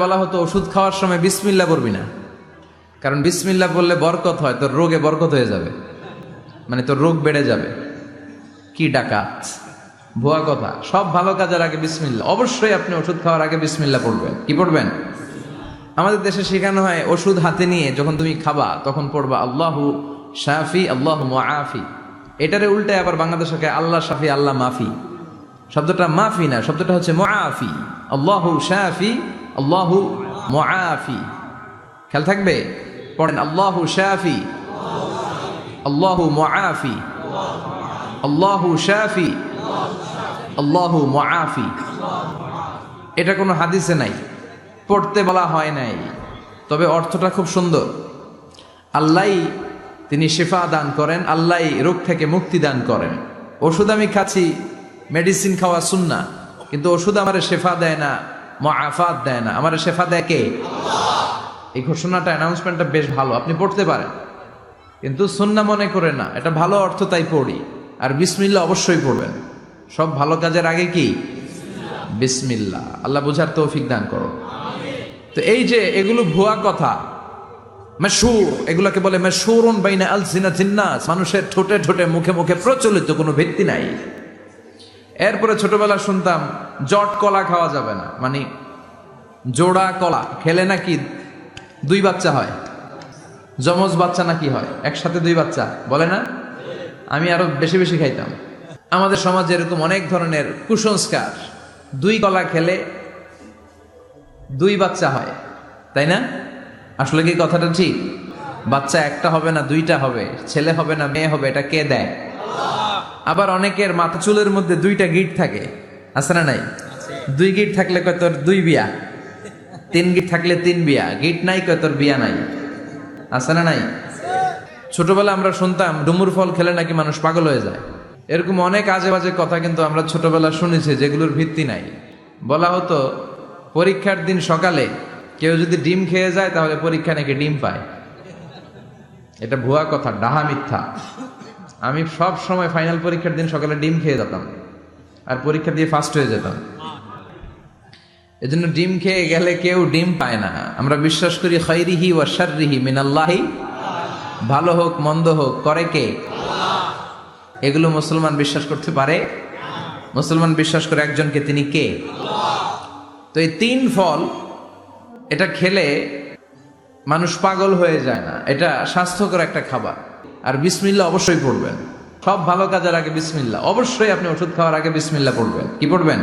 বলা হতো ওষুধ খাওয়ার সময় বিসমিল্লাহ করবি না, কারণ বিসমিল্লাহ বললে বরকত হয়, তোর রোগে বরকত হয়ে যাবে, মানে তোর রোগ বেড়ে যাবে। কি ডাকাত, ভুয়া কথা। সব ভালো কাজের আগে বিসমিল্লাহ। অবশ্যই আপনি ওষুধ খাওয়ার আগে বিসমিল্লাহ পড়বেন। কি পড়বেন? আমাদের দেশে শেখানো হয় ওষুধ হাতে নিয়ে যখন তুমি খাবা তখন পড়বা আল্লাহু শাফি আল্লাহু মুআফি। এটারে উল্টায় আবার বাংলাদেশে আল্লাহ শাফি আল্লাহ মাফি। শব্দটা মাফি না, শব্দটা হচ্ছে মুআফি। আল্লাহু শাফি আল্লাহু মুআফি। খেয়াল থাকবে, পড়েন আল্লাহু শাফি আল্লাহু মুআফি আল্লাহু শাফি আল্লাহু মুআফি। এটা কোনো হাদিসে নাই, পড়তে বলা হয় নাই, তবে অর্থটা খুব সুন্দর। আল্লাহ তিনি শিফা দান করেন, আল্লাহ রোগ থেকে মুক্তি দান করেন। ওষুধ আমি খাচ্ছি, মেডিসিন খাওয়া সুন্নাহ, কিন্তু ওষুধ আমারে শেফা দেয় না, মুআফাত দেয় না। আমারে শেফা দেয় কে? এই ঘোষণাটা, অ্যানাউন্সমেন্টটা বেশ ভালো, আপনি পড়তে পারেন, কিন্তু সুন্নাহ মনে করে না। এটা ভালো অর্থ, তাই পড়ি। আর বিসমিল্লাহ অবশ্যই পড়বেন। সব ভালো কাজের আগে কি? বিসমিল্লাহ। আল্লাহ বুঝার তৌফিক দান করো। তো এই যে এগুলো ভুয়া কথা, মাশহুর, এগুলোকে বলে মাশহুরুন বাইনা আলসিনাতিন নাস, মানুষের ঠোঁটে ঠোঁটে মুখে মুখে প্রচলিত, কোনো ভিত্তি নাই। এরপরে ছোটবেলা শুনতাম জট কলা খাওয়া যাবে না, মানে জোড়া কলা খেলে নাকি দুই বাচ্চা হয়, যমজ বাচ্চা নাকি হয়, একসাথে দুই বাচ্চা, বলে না? আমি আরো বেশি বেশি খাইতাম। আমাদের সমাজে এরকম অনেক ধরনের কুসংস্কার। দুই কলা খেলে দুই বাচ্চা হয়, তাই না? আসলে কি কথাটা ঠিক? বাচ্চা একটা হবে না, দুইটা হবে, ছেলে হবে না মেয়ে হবে, এটা কে দেয়? আবার অনেকের মাথা চুলের মধ্যে দুইটা গিট থাকে, আছে না নাই? দুই গিট থাকলে কয় তোর দুই বিয়া, তিন গিট থাকলে তিন বিয়া, গিট নাই কয় তোর বিয়া নাই, আছে না নাই? ছোটবেলা আমরা শুনতাম ডুমুর ফল খেলে নাকি মানুষ পাগল হয়ে যায়। এরকম অনেক আজে বাজে কথা কিন্তু আমরা ছোটবেলা শুনেছি, যেগুলোর ভিত্তি নাই। বলা হতো পরীক্ষার দিন সকালে কেউ যদি ডিম খেয়ে যায় তাহলে পরীক্ষা নাকি ডিম পায়। এটা ভুয়া কথা, ডাহা মিথ্যা। আমি সব সময় ফাইনাল পরীক্ষার দিন সকালে ডিম খেয়ে যেতাম আর পরীক্ষা দিয়ে ফার্স্ট হয়ে যেতাম। এজন্য ডিম খেয়ে গেলে কেউ ডিম পায় না। আমরা বিশ্বাস করি খাইরিহি ওয়া শাররিহি মিনাল্লাহি, ভালো হোক মন্দ হোক করে কে? এগুলো মুসলমান বিশ্বাস করতে পারে? মুসলমান বিশ্বাস করে একজনকে, তিনি কে? তো এই তিন ফল, এটা খেলে মানুষ পাগল হয়ে যায় না, এটা স্বাস্থ্যকর একটা খাবার। আর বিসমিল্লাহ অবশ্যই পড়বেন। সব ভালো কাজের আগে বিসমিল্লাহ। অবশ্যই আপনি ওষুধ খাওয়ার আগে বিসমিল্লাহ পড়বেন। কি পড়বেন?